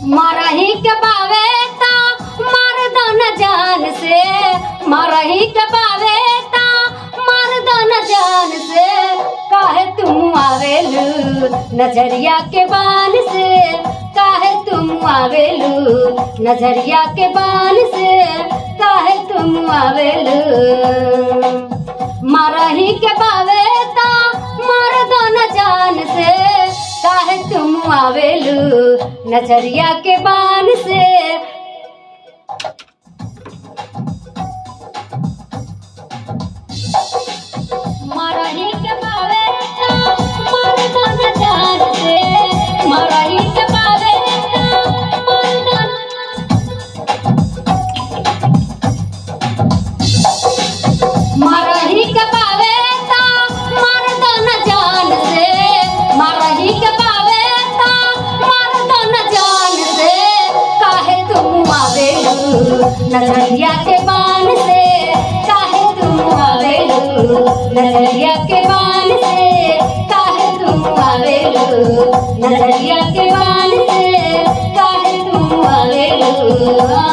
मरही के बावे ता मार दो न जान से, मरही के बावे ता मार दो न जान से। काहे तुम आवेलू नजरिया के बान से, काहे तुम आवेलू नजरिया के बान से, काहे तुम आवेलू। मरही के बावे ता मार दो न जान से, काहे तुम आवेलू नजरिया के बान से। मरही के बावे ता मार दो न जान से, मरही के बावे ता मार दो मरही के बावे ता मार दो न जान से, मरही के बावे ता मार दो न जान से। काहे तुम आवेलू नजरिया के बान से, काहे तुम आवेलू नजरिया के बान से, काहे तुम आवेलू नजरिया के बान से, काहे तुम आवेलू।